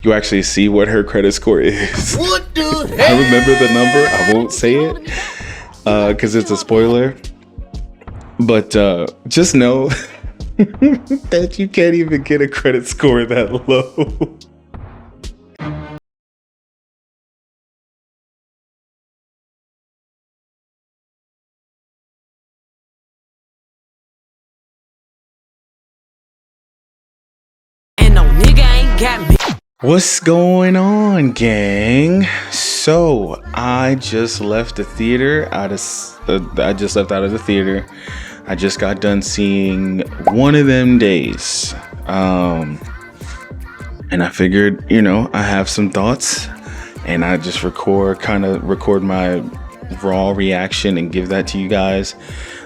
You actually see what her credit score is. What the hell? I remember the number. I won't say it because it's a spoiler. But just know that you can't even get a credit score that low. And no nigga ain't got me. What's going on, gang? So I just left the theater. I just left out of the theater. I just got done seeing One of Them Days, and I figured, I have some thoughts, and I just record my raw reaction and give that to you guys.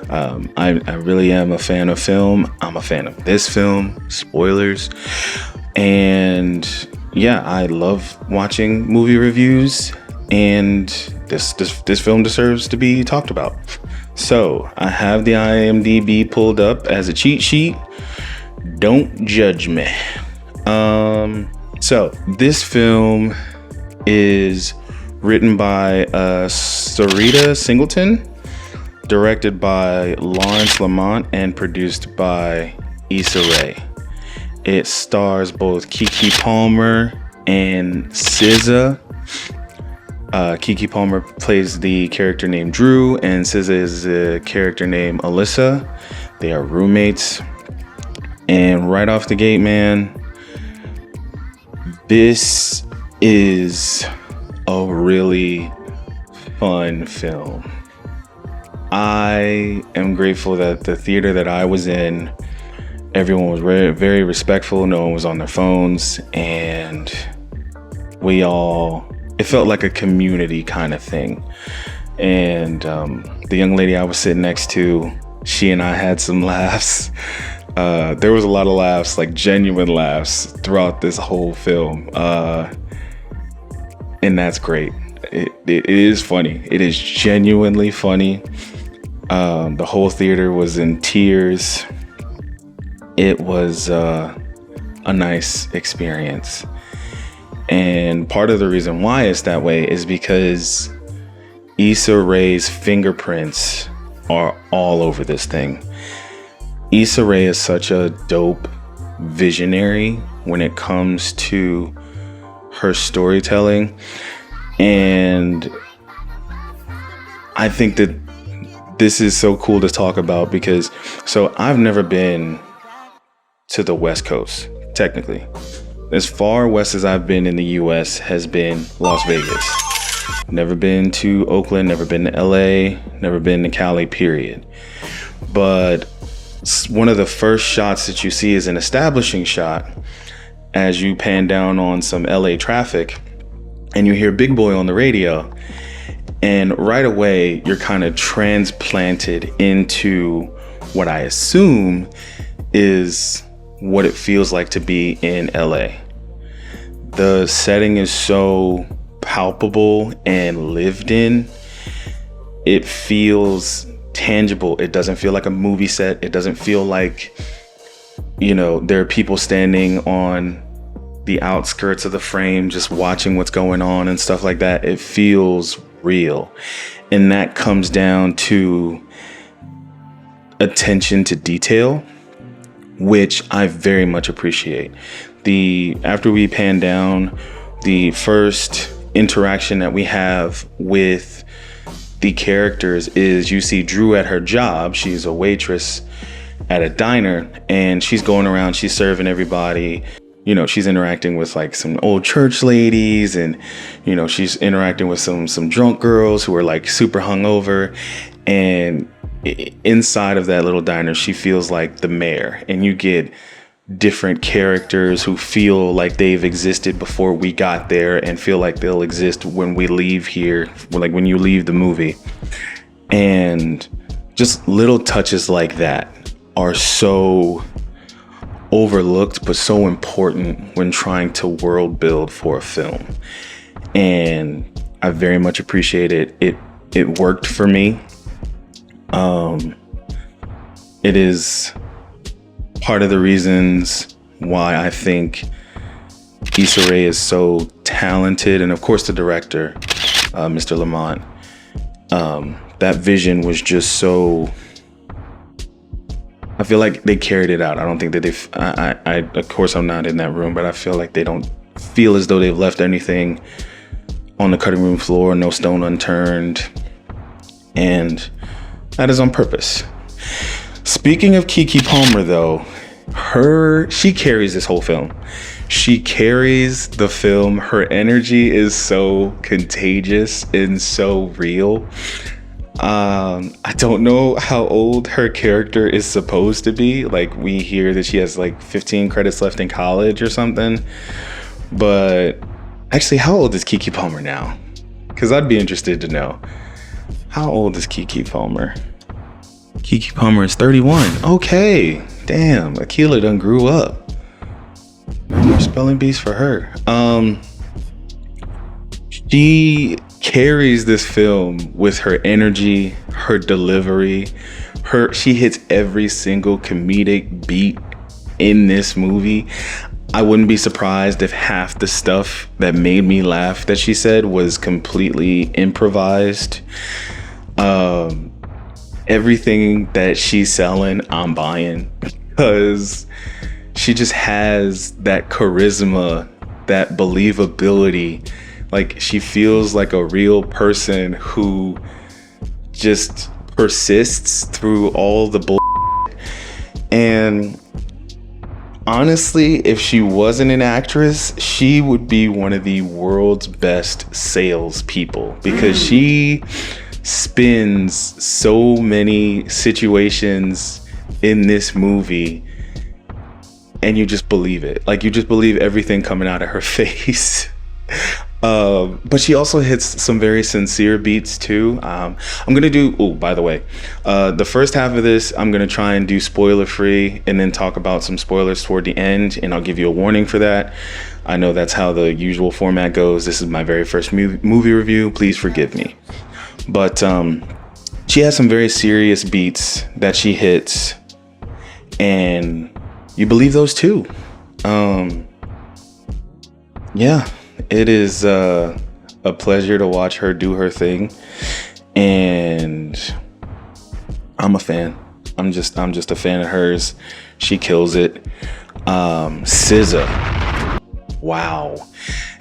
I really am a fan of film. I'm a fan of this film. Spoilers. And yeah, I love watching movie reviews, and this film deserves to be talked about. So I have the IMDb pulled up as a cheat sheet. Don't judge me. So this film is written by Sarita Singleton, directed by Lawrence Lamont, and produced by Issa Rae. It stars both Keke Palmer and SZA. Keke Palmer plays the character named Drew, and SZA is the character named Alyssa. They are roommates. And right off the gate, man, this is a really fun film. I am grateful that the theater that I was in, everyone was very, very respectful. No one was on their phones, and it felt like a community kind of thing. And the young lady I was sitting next to, she and I had some laughs. There was a lot of laughs, like genuine laughs throughout this whole film. And that's great. It is funny. It is genuinely funny. The whole theater was in tears. It was a nice experience. And part of the reason why it's that way is because Issa Rae's fingerprints are all over this thing. Issa Rae is such a dope visionary when it comes to her storytelling. And I think that this is so cool to talk about because, so I've never been to the West Coast, technically. As far west as I've been in the US has been Las Vegas. Never been to Oakland, never been to LA, never been to Cali, period. But one of the first shots that you see is an establishing shot as you pan down on some LA traffic and you hear Big Boy on the radio. And right away, you're kind of transplanted into what I assume is what it feels like to be in LA. The setting is so palpable and lived in. It feels tangible. It doesn't feel like a movie set. It doesn't feel like, there are people standing on the outskirts of the frame just watching what's going on and stuff like that. It feels real. And that comes down to attention to detail, which I very much appreciate. After we pan down, the first interaction that we have with the characters is you see Drew at her job. She's a waitress at a diner, and she's going around, she's serving everybody. She's interacting with like some old church ladies, and she's interacting with some drunk girls who are like super hungover. And inside of that little diner, she feels like the mayor, and you get different characters who feel like they've existed before we got there and feel like they'll exist when we leave here, like when you leave the movie. And just little touches like that are so overlooked but so important when trying to world build for a film. And I very much appreciate it. It worked for me. It is part of the reasons why I think Issa Rae is so talented, and of course the director, Mr. Lamont. That vision was just so. I feel like they carried it out. I don't think that they've. I of course I'm not in that room, but I feel like they don't feel as though they've left anything on the cutting room floor, no stone unturned, and that is on purpose. Speaking of Keke Palmer, though, she carries this whole film. She carries the film. Her energy is so contagious and so real. I don't know how old her character is supposed to be. Like, we hear that she has like 15 credits left in college or something. But actually, how old is Keke Palmer now? Because I'd be interested to know. How old is Keke Palmer? Keke Palmer is 31. Okay. Damn, Akilah done grew up. No more spelling bees for her. She carries this film with her energy, her delivery. She hits every single comedic beat in this movie. I wouldn't be surprised if half the stuff that made me laugh that she said was completely improvised. Everything that she's selling, I'm buying, because she just has that charisma, that believability. Like, she feels like a real person who just persists through all the bull. And honestly, if she wasn't an actress, she would be one of the world's best salespeople, because she spins so many situations in this movie and you just believe it. Like, you just believe everything coming out of her face. But she also hits some very sincere beats too. I'm gonna do, by the way, the first half of this I'm gonna try and do spoiler free, and then talk about some spoilers toward the end, and I'll give you a warning for that. I know that's how the usual format goes. This is my very first movie review, please forgive me. But she has some very serious beats that she hits, and you believe those too. Yeah, it is a pleasure to watch her do her thing, and I'm a fan. I'm just a fan of hers. She kills it. SZA, wow.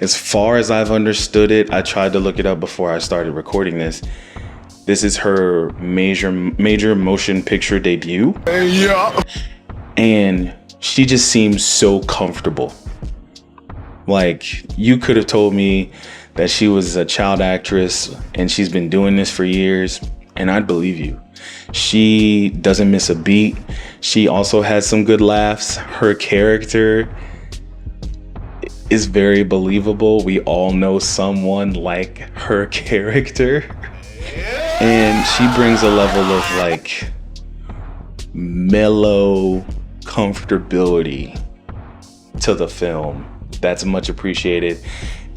As far as I've understood it, I tried to look it up before I started recording this. This is her major motion picture debut. Yeah. And she just seems so comfortable. Like, you could have told me that she was a child actress and she's been doing this for years, and I'd believe you. She doesn't miss a beat. She also has some good laughs. Her character is very believable. We all know someone like her character. And she brings a level of like mellow comfortability to the film that's much appreciated.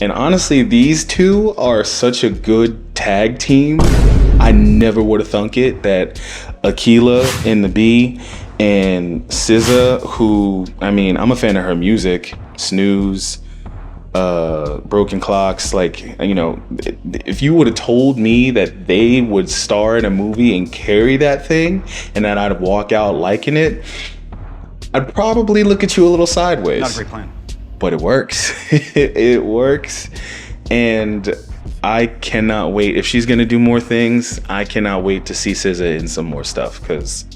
And honestly, these two are such a good tag team. I never would have thunk it that Akilah in the B and SZA, who, I mean, I'm a fan of her music, Snooze, Broken Clocks, like, you know, if you would have told me that they would star in a movie and carry that thing and that I'd walk out liking it, I'd probably look at you a little sideways. Not a great plan. But it works. It works. And I cannot wait. If she's going to do more things, I cannot wait to see SZA in some more stuff, because,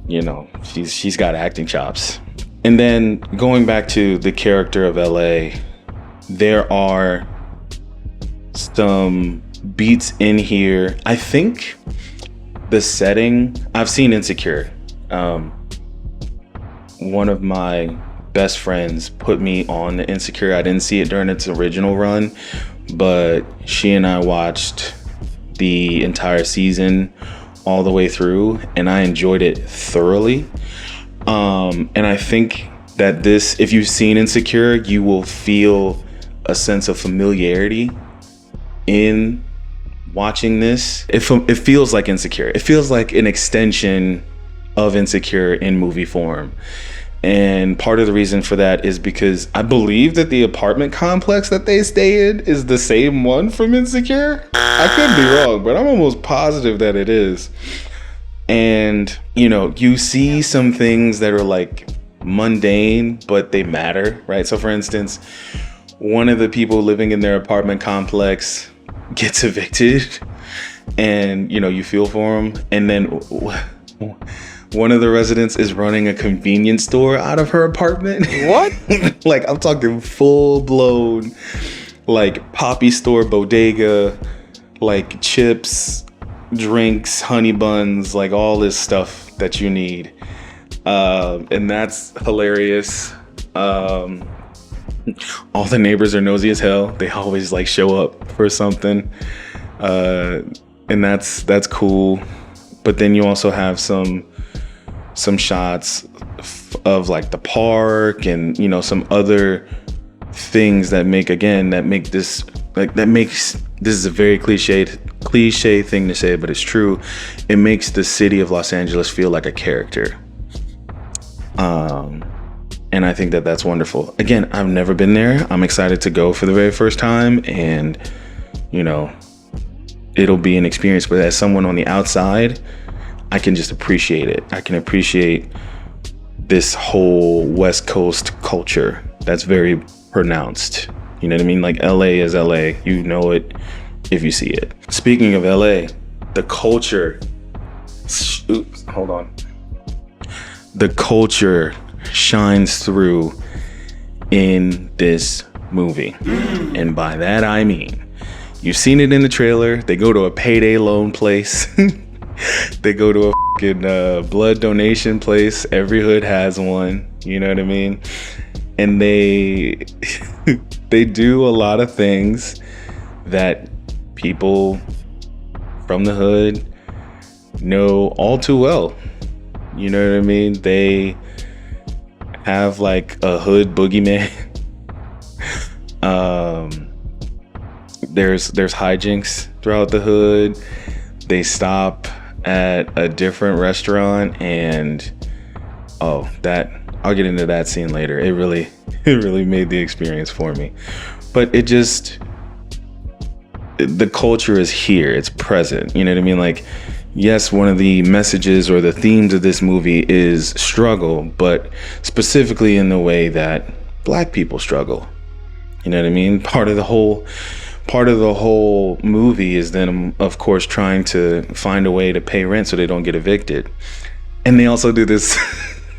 you know, she's got acting chops. And then going back to the character of LA, there are some beats in here. I think the setting, I've seen Insecure. One of my best friends put me on the Insecure. I didn't see it during its original run, but she and I watched the entire season all the way through, and I enjoyed it thoroughly. And I think that this, if you've seen Insecure, you will feel a sense of familiarity in watching this. It feels like Insecure. It feels like an extension of Insecure in movie form. And part of the reason for that is because I believe that the apartment complex that they stay in is the same one from Insecure. I could be wrong, but I'm almost positive that it is. And, you know, you see some things that are like mundane, but they matter, right? So for instance, one of the people living in their apartment complex gets evicted, and, you know, you feel for him. And then one of the residents is running a convenience store out of her apartment. What? Like, I'm talking full blown, like, poppy store bodega, like chips, drinks, honey buns, like all this stuff that you need. And that's hilarious. All the neighbors are nosy as hell. They always like show up for something. And that's cool. But then you also have some shots of like the park and, you know, some other things that makes this is a very cliche thing to say, but it's true. It makes the city of Los Angeles feel like a character. And I think that that's wonderful. Again, I've never been there. I'm excited to go for the very first time, and, you know, it'll be an experience. But as someone on the outside, I can just appreciate it. I can appreciate this whole West Coast culture that's very pronounced. You know what I mean? Like, LA is LA. You know it if you see it. Speaking of LA, the culture. Oops, hold on. The culture shines through in this movie. And by that I mean, you've seen it in the trailer. They go to a payday loan place. They go to a fucking blood donation place. Every hood has one. You know what I mean? And they do a lot of things that people from the hood know all too well. You know what I mean? They have like a hood boogeyman. There's hijinks throughout the hood. They stop at a different restaurant, and I'll get into that scene later. It really made the experience for me. But the culture is here. It's present. You know what I mean? Like, yes, one of the messages or the themes of this movie is struggle, but specifically in the way that Black people struggle. You know what I mean? Part of the whole movie is them, of course, trying to find a way to pay rent so they don't get evicted. And they also do this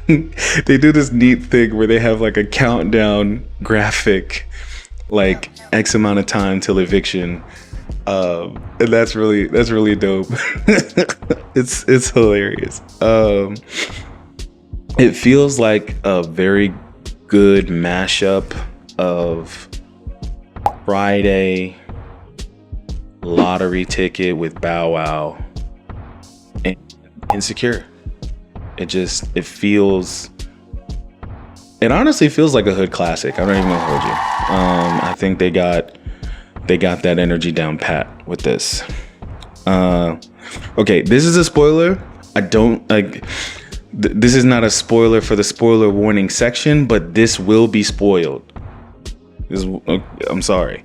they do this neat thing where they have like a countdown graphic, like X amount of time till eviction. And that's really dope. It's hilarious. It feels like a very good mashup of Friday, Lottery Ticket with Bow Wow, and Insecure. It honestly feels like a hood classic. I don't even want to hold you. I think they got that energy down pat with this. Okay, this is a spoiler. I don't like. This is not a spoiler for the spoiler warning section, but this will be spoiled. I'm sorry,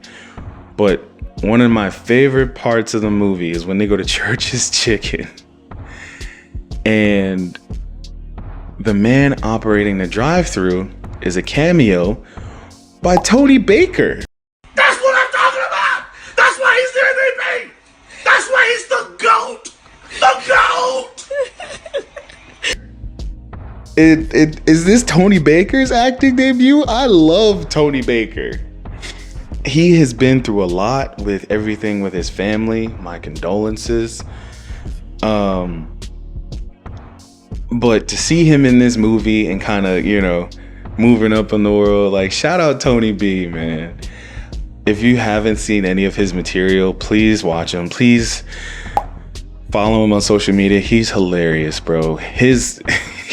but one of my favorite parts of the movie is when they go to Church's Chicken, and the man operating the drive-thru is a cameo by Tony Baker. That's what I'm talking about! That's why he's the MVP! That's why he's the GOAT! The GOAT! Is this Tony Baker's acting debut? I love Tony Baker. He has been through a lot with everything with his family. My condolences. But to see him in this movie and kind of, you know, moving up in the world, like, shout out Tony B, man. If you haven't seen any of his material, please watch him. Please follow him on social media. He's hilarious, bro. He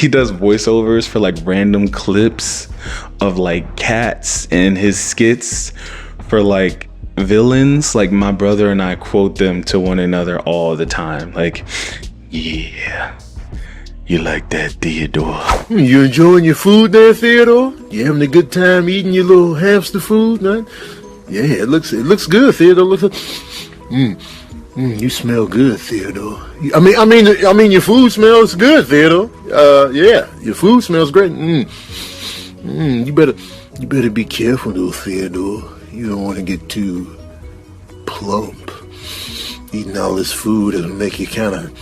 does voiceovers for like random clips of like cats and his skits for like villains. Like, my brother and I quote them to one another all the time. Like, yeah, You like that, Theodore? You enjoying your food there, Theodore? You having a good time eating your little hamster food, man? Yeah, it looks good, Theodore. You smell good, Theodore. I mean, your food smells good, Theodore. Yeah, your food smells great. You better be careful, though, Theodore. You don't want to get too plump. Eating all this food it'll make you kind of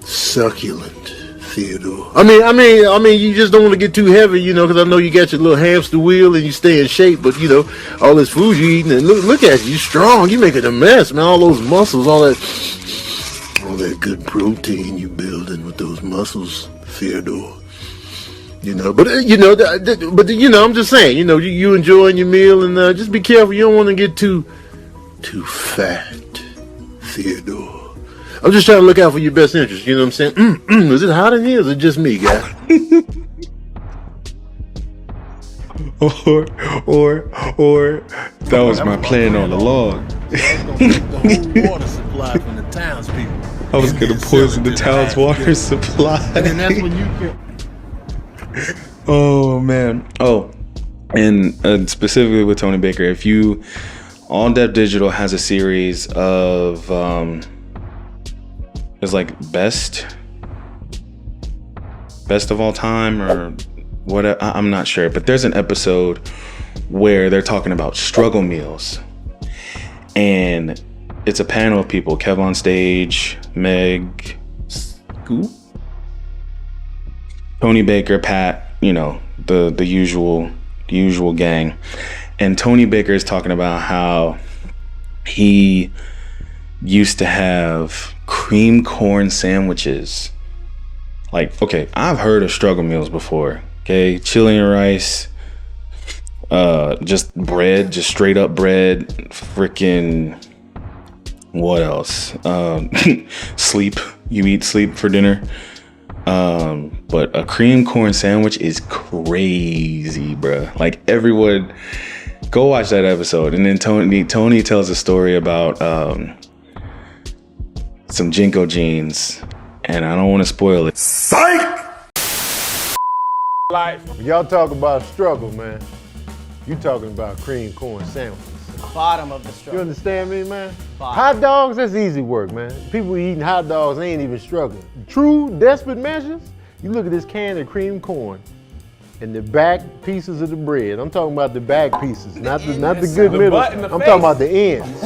succulent, Theodore. I mean, you just don't want to get too heavy, you know, because I know you got your little hamster wheel and you stay in shape, but you know, all this food you eating, and look at you, strong, you making a mess, man. All those muscles, all that good protein you building with those muscles, Theodore. You know, but I'm just saying, you know, you enjoying your meal, and just be careful. You don't want to get too fat, Theodore. I'm just trying to look out for your best interest. You know what I'm saying? Is it hot in here? Or is it just me, guy? or that was my plan all along. The whole water supply from the townspeople. I was gonna poison the town's water supply. And then that's when you can. Oh man. Oh, and specifically with Tony Baker, if you On Dev Digital has a series of it's like best of all time or what, I'm not sure, but there's an episode where they're talking about struggle meals, and it's a panel of people: Kev on stage, Meg, Scoop, Tony Baker, Pat, you know, the usual gang. And Tony Baker is talking about how he used to have cream corn sandwiches. Like, okay, I've heard of struggle meals before. Okay, chili and rice, just bread, just straight up bread, freaking, what else? Sleep. You eat sleep for dinner. But a cream corn sandwich is crazy, bruh. Like, everyone, go watch that episode. And then Tony tells a story about some Jinko jeans, and I don't want to spoil it. Psych! Life. When y'all talk about struggle, man, you talking about cream corn sandwiches. Bottom of the You struggle. understand me, man? Bottom. Hot dogs, that's easy work, man. People eating hot dogs, they ain't even struggling. True desperate measures, you look at this can of cream corn and the back pieces of the bread. I'm talking about the back pieces, not the good The middle. butt and the I'm face. talking about the ends.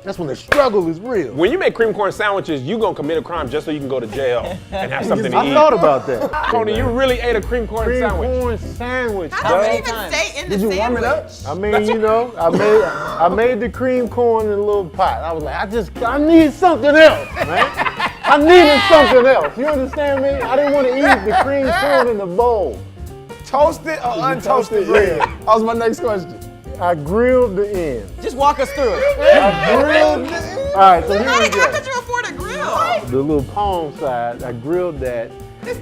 That's when the struggle is real. When you make cream corn sandwiches, you gonna commit a crime just so you can go to jail and have something to I eat. thought about that. Tony, you really ate a cream corn Cream sandwich. corn sandwich. How dog. did it even stay in the Did you warm sandwich? it up? I mean, you know, I made the cream corn in a little pot. I was like, I need something else, man. I needed something else. You understand me? I didn't want to eat the cream corn in the bowl. Toasted or untoasted bread? That was my next question. I grilled the end. Just walk us through it. I grilled. All right, so here we How go. could you afford a grill? The little palm side, I grilled that,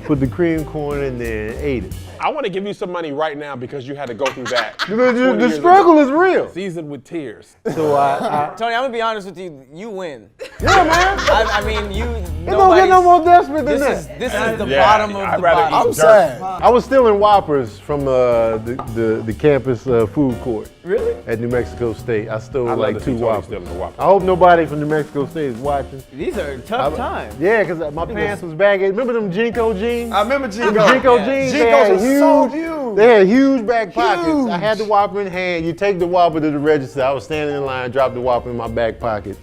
put the cream corn in there, and ate it. I want to give you some money right now because you had to go through that. The struggle is real. Seasoned with tears. So I Tony, I'm gonna be honest with you. You win. yeah, man. I mean, you. It don't get no more desperate than that. This is the Yeah, bottom of I'd the rather bottom. eat dirt. I was stealing Whoppers from the campus food court. Really? At New Mexico State. I stole I love like to 2 see Tony Whoppers. stealing the Whopper. I hope nobody from New Mexico State is watching. These are tough times. Yeah, because my pants was baggy. Remember them Jinko jeans? I remember Them Jinko jeans. They Jinkos had are so huge. huge. They had huge back pockets. I had the Whopper in hand. You take the Whopper to the register. I was standing in line, dropped the Whopper in my back pocket.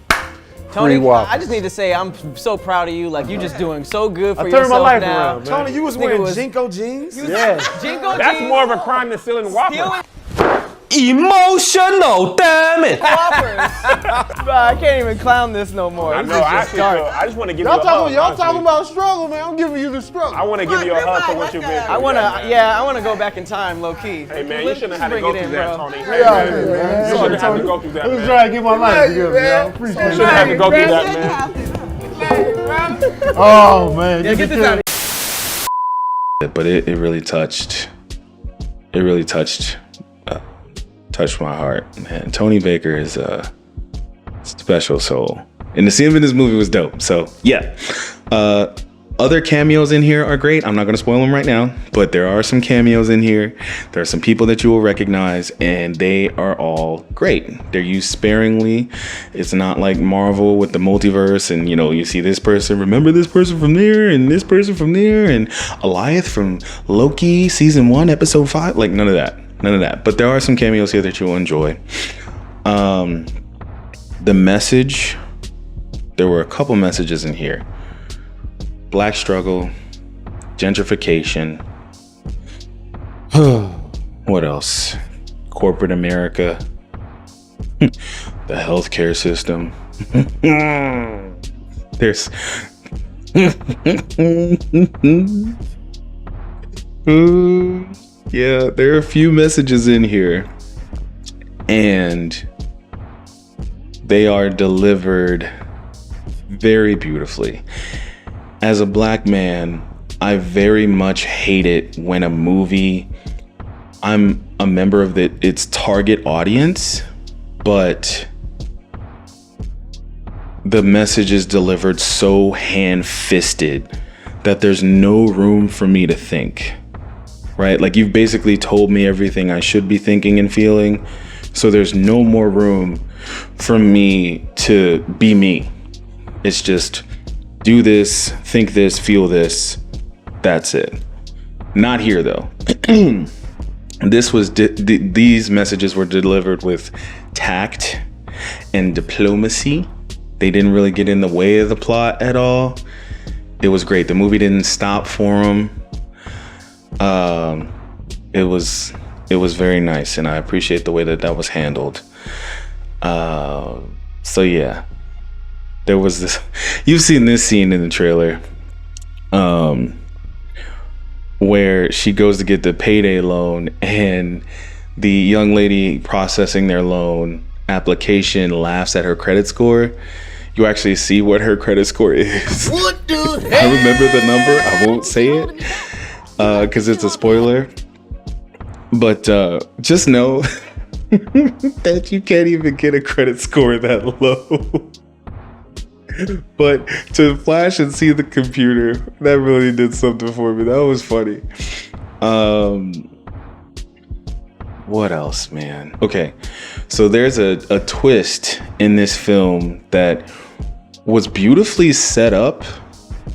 Tony, Whoppers. I just need to say I'm so proud of you. Like, you're just doing so good for I turned my yourself life now. around, man. Tony, you was Nigga wearing was- Jinko jeans? Yeah. Jinko That's jeans, more of a crime than stealing Whoppers. stealing Emotional, damn it! Whoppers. Bro, I can't even clown this no more. I This know. is I just actually dark. feel, I just want to give Y'all you a hug. talking honestly. about struggle, man. I'm giving you the struggle. I want to give you a hug for what you've been through. I wanna go back in time, low key. Hey man, you shouldn't have had to Bring go it through in, that, bro. Tony. Yeah, Hey man, man. you shouldn't have to go through that, I'm just man. trying to get my life together, y'all. Appreciate You it. shouldn't have to go through that, You man. have to. Oh, man. Yeah, get this out of But it really touched. It really touched my heart, man. Tony Baker is a special soul, and to see him in this movie was dope. So yeah, Other cameos in here are great. I'm not going to spoil them right now, but there are some cameos in here. There are some people that you will recognize, and they are all great. They're used sparingly. It's not like Marvel with the multiverse, and you see this person, remember this person from there, and this person from there, and Eliath from Loki season 1, episode 5. Like none of that. But there are some cameos here that you'll enjoy. The message. There were a couple messages in here. Black struggle, gentrification. What else? Corporate America, the healthcare system. There's yeah, there are a few messages in here, and they are delivered very beautifully. As a black man, I very much hate it when a movie, I'm a member of its target audience, but the message is delivered so hand-fisted that there's no room for me to think, right? Like, you've basically told me everything I should be thinking and feeling, so there's no more room for me to be me. It's just, do this, think this, feel this. That's it. Not here though. These messages were delivered with tact and diplomacy. They didn't really get in the way of the plot at all. It was great. The movie didn't stop for them. It was very nice, and I appreciate the way that was handled. So yeah. There was this, you've seen this scene in the trailer, where she goes to get the payday loan, and the young lady processing their loan application laughs at her credit score. You actually see what her credit score is. What the I remember the number. I won't say it because it's a spoiler. But just know that you can't even get a credit score that low. But to flash and see the computer, that really did something for me. That was funny. What else, man? Okay, so there's a twist in this film that was beautifully set up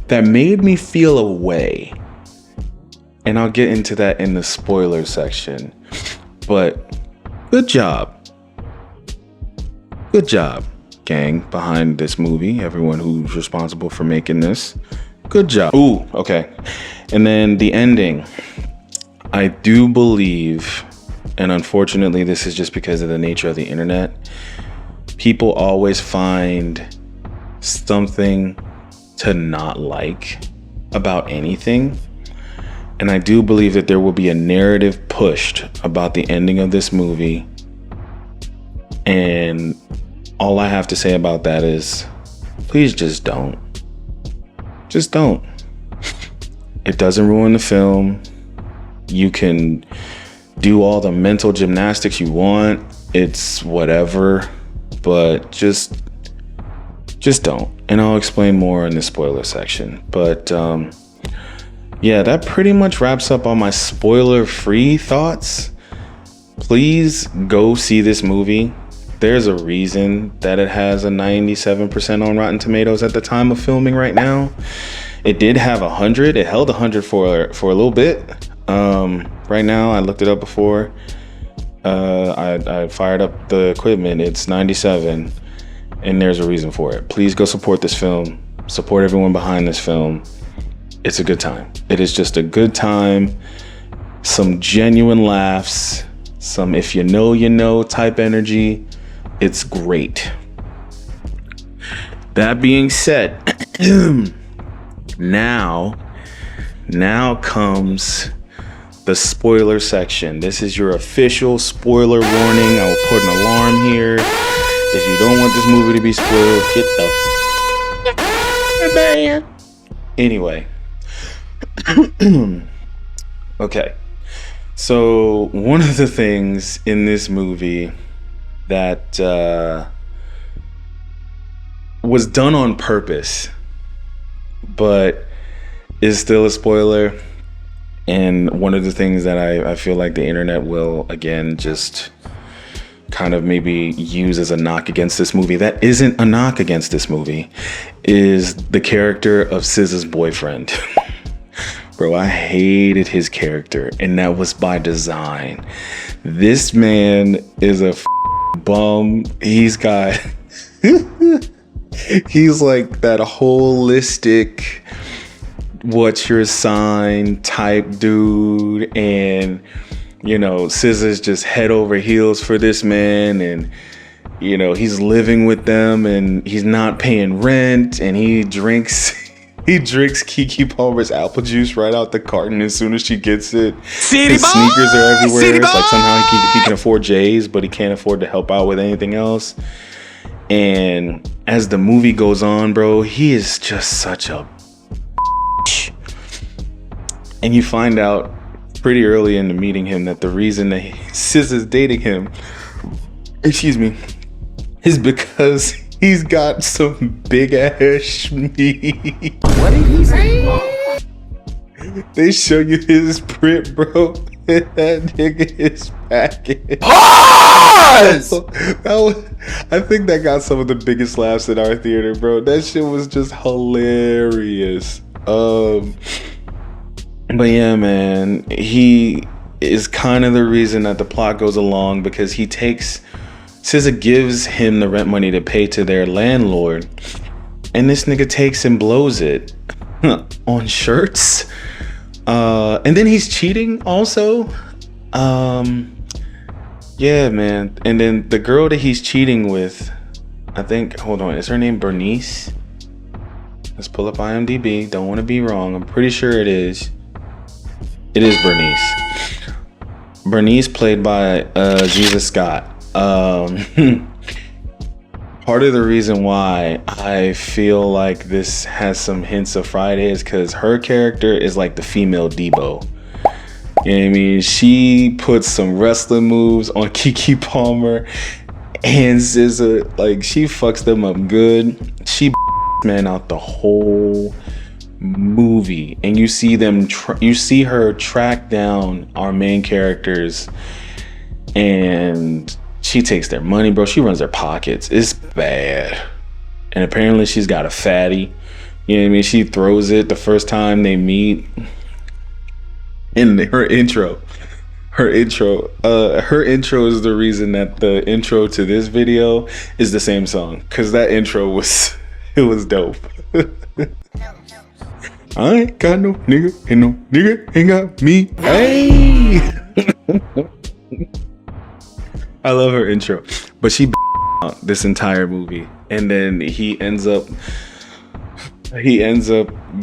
that made me feel a way. And I'll get into that in the spoiler section. But good job. Good job, gang, behind this movie. Everyone who's responsible for making this. Good job. Ooh, okay. And then the ending. I do believe, and unfortunately this is just because of the nature of the internet, people always find something to not like about anything. And I do believe that there will be a narrative pushed about the ending of this movie. And all I have to say about that is, please just don't. Just don't. It doesn't ruin the film. You can do all the mental gymnastics you want. It's whatever. But just don't. And I'll explain more in the spoiler section. But yeah, that pretty much wraps up all my spoiler-free thoughts. Please go see this movie. There's a reason that it has a 97% on Rotten Tomatoes at the time of filming right now. It did have 100. It held 100 for a little bit. Right now, I looked it up before. I fired up the equipment. It's 97, and there's a reason for it. Please go support this film. Support everyone behind this film. It's a good time. It is just a good time. Some genuine laughs. Some if you know, you know type energy. It's great. That being said, now comes the spoiler section. This is your official spoiler warning. I will put an alarm here. If you don't want this movie to be spoiled, get the man. Anyway. Okay. So one of the things in this movie that was done on purpose, but is still a spoiler. And one of the things that I feel like the internet will, again, just kind of maybe use as a knock against this movie, that isn't a knock against this movie, is the character of SZA's boyfriend. Bro, I hated his character, and that was by design. This man is a bum. He's got... he's like that holistic... what's your sign type dude, and you know, SZA's just head over heels for this man, and you know, he's living with them and he's not paying rent, and he drinks Keke Palmer's apple juice right out the carton as soon as she gets it. His sneakers are everywhere. It's like somehow he can afford J's, but he can't afford to help out with anything else. And as the movie goes on, bro, he is just such a... And you find out pretty early into meeting him that the reason that SZA's dating him, excuse me, is because he's got some big ass shmee. What did he say? They show you his print, bro. That nigga is packing. Pause! I think that got some of the biggest laughs in our theater, bro. That shit was just hilarious. But yeah, man, he is kind of the reason that the plot goes along, because SZA gives him the rent money to pay to their landlord, and this nigga takes and blows it on shirts. And then he's cheating also. Yeah, man. And then the girl that he's cheating with, I think, hold on, is her name Bernice? Let's pull up IMDb. Don't want to be wrong. I'm pretty sure it is. It is Bernice. Bernice, played by Jesus Scott. Part of the reason why I feel like this has some hints of Friday is because her character is like the female Debo. You know what I mean? She puts some wrestling moves on Keke Palmer and SZA. Like, she fucks them up good. She man out the whole movie, and you see them you see her track down our main characters, and she takes their money, bro. She runs their pockets. It's bad. And apparently she's got a fatty. You know what I mean? She throws it the first time they meet. In her intro is the reason that the intro to this video is the same song, because that intro was dope. I ain't got no nigga, and no nigga ain't got me. Hey! I love her intro, but she this entire movie, and then he ends up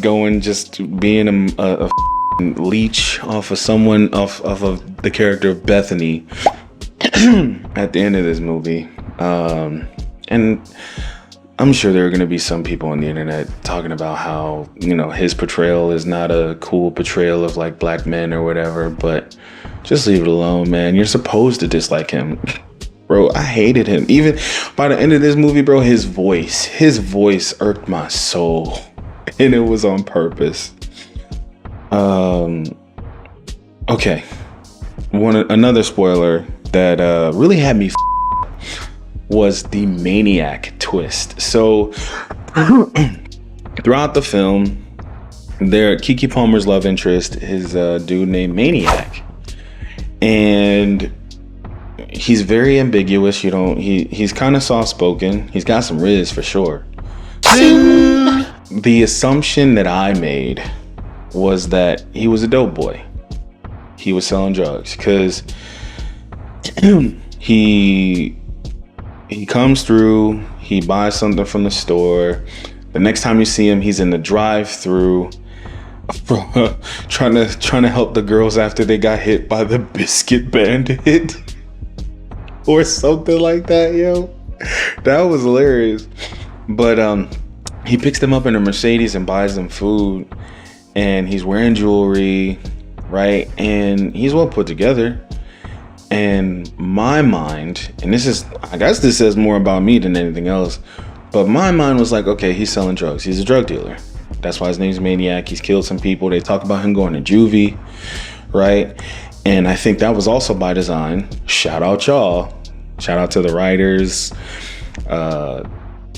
going just being a leech off of someone off of the character of Bethany at the end of this movie. And I'm sure there are going to be some people on the internet talking about how, you know, his portrayal is not a cool portrayal of like black men or whatever, but just leave it alone, man. You're supposed to dislike him. Bro, I hated him. Even by the end of this movie, bro, his voice irked my soul, and it was on purpose. Okay. Another spoiler that really had me was the maniac twist. So throughout the film, Keke Palmer's love interest is a dude named Maniac, and he's very ambiguous. He's kind of soft spoken. He's got some riz for sure. The assumption that I made was that he was a dope boy. He was selling drugs, because he comes through, he buys something from the store. The next time you see him, he's in the drive-through trying to help the girls after they got hit by the biscuit bandit or something like that, yo. That was hilarious. But he picks them up in a Mercedes and buys them food, and he's wearing jewelry, right? And he's well put together. And my mind, and I guess this says more about me than anything else, but my mind was like, okay, he's selling drugs. He's a drug dealer. That's why his name's Maniac. He's killed some people. They talk about him going to juvie, right? And I think that was also by design. Shout out y'all. Shout out to the writers, to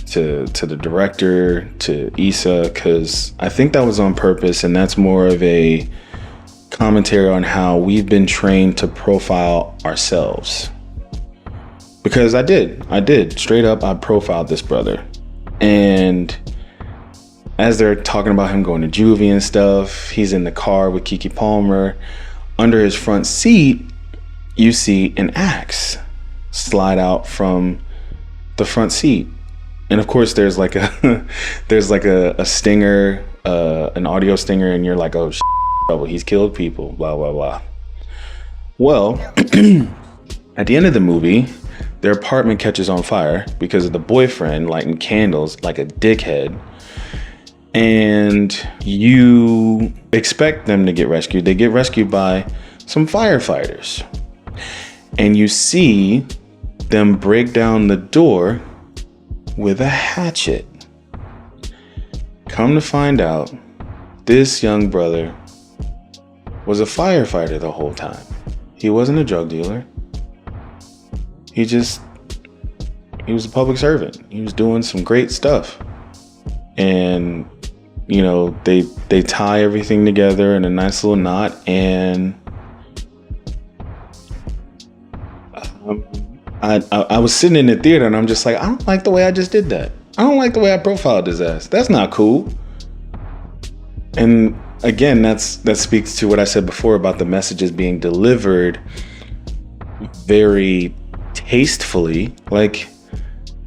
the director, to Issa, because I think that was on purpose, and that's more of a commentary on how we've been trained to profile ourselves. Because I did straight up, I profiled this brother. And as they're talking about him going to juvie and stuff, he's in the car with Keke Palmer. Under his front seat, you see an axe slide out from the front seat. And of course there's like a stinger, an audio stinger, and you're like, oh shit, he's killed people, blah blah blah. Well, at the end of the movie, their apartment catches on fire because of the boyfriend lighting candles like a dickhead. And you expect them to get rescued. They get rescued by some firefighters. And you see them break down the door with a hatchet. Come to find out, this young brother was a firefighter the whole time. He wasn't a drug dealer. He was a public servant. He was doing some great stuff. And, you know, they tie everything together in a nice little knot. And I was sitting in the theater and I'm just like, I don't like the way I just did that. I don't like the way I profiled his ass. That's not cool. And again, that speaks to what I said before about the messages being delivered very tastefully. Like,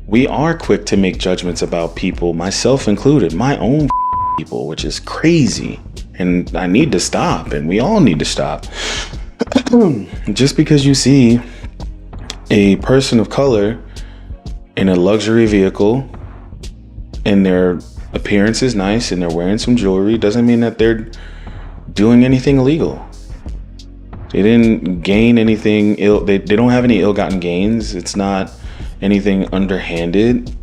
we are quick to make judgments about people, myself included, my own people, which is crazy. And I need to stop, and we all need to stop. Just because you see a person of color in a luxury vehicle and their appearance is nice and they're wearing some jewelry doesn't mean that they're doing anything illegal. They didn't gain anything ill. They don't have any ill-gotten gains. It's not anything underhanded.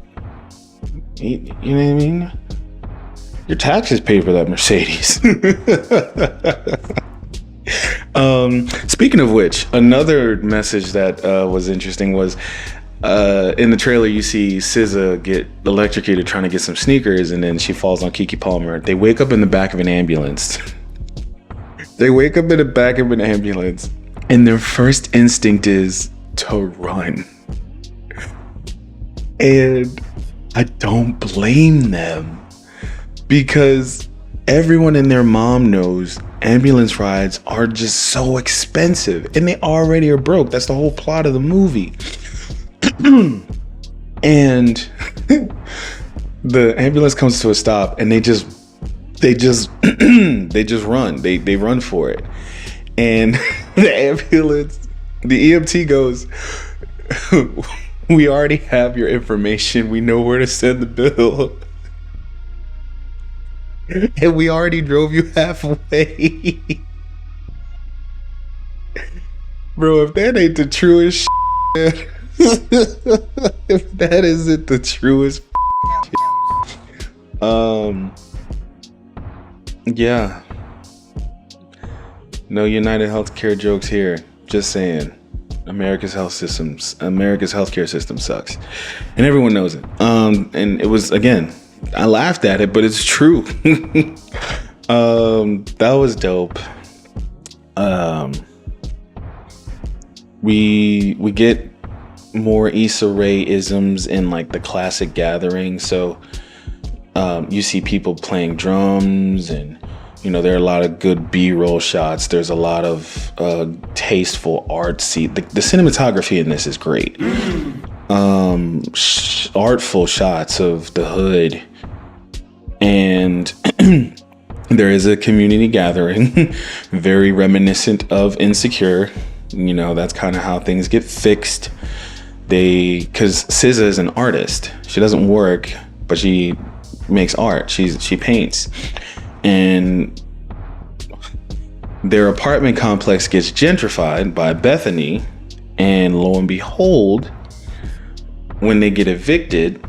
You know what I mean? Your taxes pay for that Mercedes. Speaking of which, another message that was interesting was in the trailer you see SZA get electrocuted trying to get some sneakers, and then she falls on Keke Palmer. They wake up in the back of an ambulance. And their first instinct is to run. And I don't blame them, because everyone and their mom knows ambulance rides are just so expensive, and they already are broke. That's the whole plot of the movie. And the ambulance comes to a stop, and they just run. They run for it. And the EMT goes, we already have your information. We know where to send the bill. And we already drove you halfway. Bro, if that ain't the truest shit, if that isn't the truest shit. Yeah. No United Healthcare jokes here. Just saying. America's healthcare system sucks. And everyone knows it. And it was, again, I laughed at it, but it's true. That was dope. We get more Issa Rae isms in like the classic gathering. So you see people playing drums, and you know, there are a lot of good B-roll shots. There's a lot of tasteful artsy. The cinematography in this is great. Artful shots of the hood. And there is a community gathering, very reminiscent of Insecure. You know, that's kind of how things get fixed. Because SZA is an artist. She doesn't work, but she makes art. She paints. And their apartment complex gets gentrified by Bethany, and lo and behold, when they get evicted,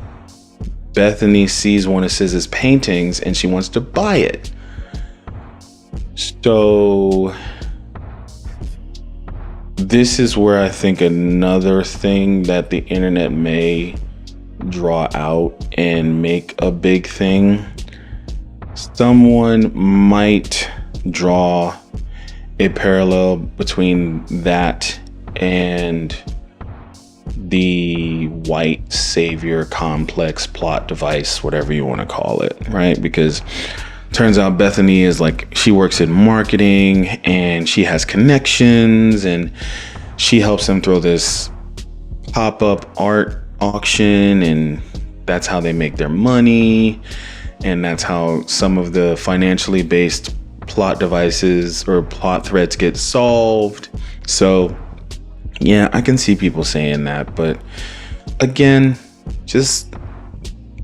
Bethany sees one of SZA's paintings and she wants to buy it. So this is where I think another thing that the internet may draw out and make a big thing. Someone might draw a parallel between that and the white savior complex plot device, whatever you want to call it, right? Because turns out Bethany is like, she works in marketing and she has connections and she helps them throw this pop-up art auction, and that's how they make their money, and that's how some of the financially based plot devices or plot threads get solved. So yeah, I can see people saying that, but again, just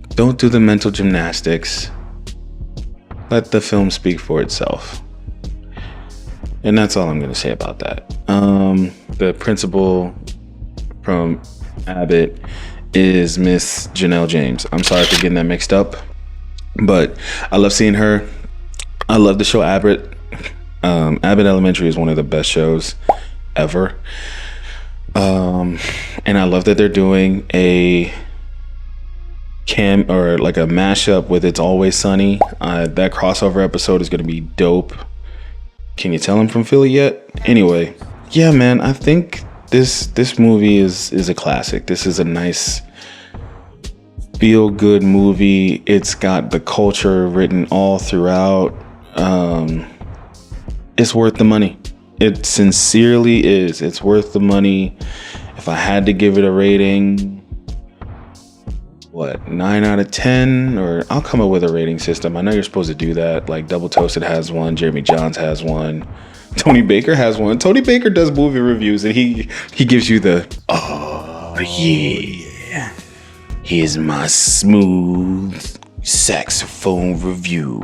don't do the mental gymnastics. Let the film speak for itself. And that's all I'm going to say about that. The principal from Abbott is Miss Janelle James. I'm sorry for getting that mixed up, but I love seeing her. I love the show Abbott. Abbott Elementary is one of the best shows ever. And I love that they're doing a mashup with It's Always Sunny. That crossover episode is going to be dope. Can you tell I'm from Philly yet? Anyway, yeah, man, I think this movie is a classic. This is a nice feel good movie. It's got the culture written all throughout. It's worth the money. It sincerely is. It's worth the money. If I had to give it a rating, 9 out of 10? Or I'll come up with a rating system. I know you're supposed to do that. Like Double Toasted has one, Jeremy Johns has one, Tony Baker has one. Tony Baker does movie reviews and he gives you the, oh yeah, here's my smooth saxophone review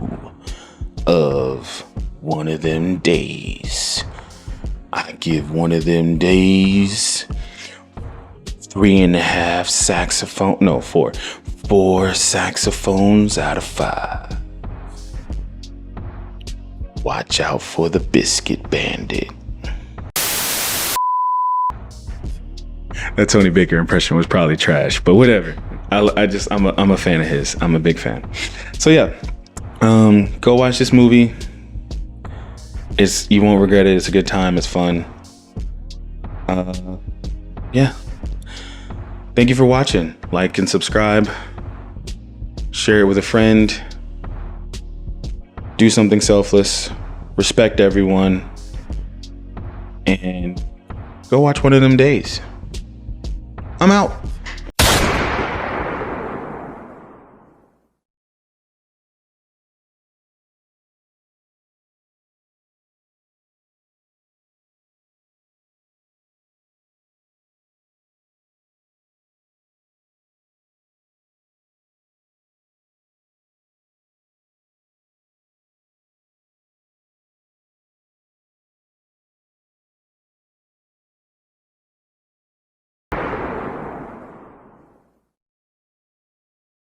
of One of Them Days. I give One of Them Days 4 saxophones out of 5. Watch out for the Biscuit Bandit. That Tony Baker impression was probably trash, but whatever. I'm a fan of his. I'm a big fan. So yeah, go watch this movie. You won't regret it. It's a good time. It's fun. Yeah. Thank you for watching. Like and subscribe. Share it with a friend. Do something selfless. Respect everyone. And go watch One of Them Days. I'm out.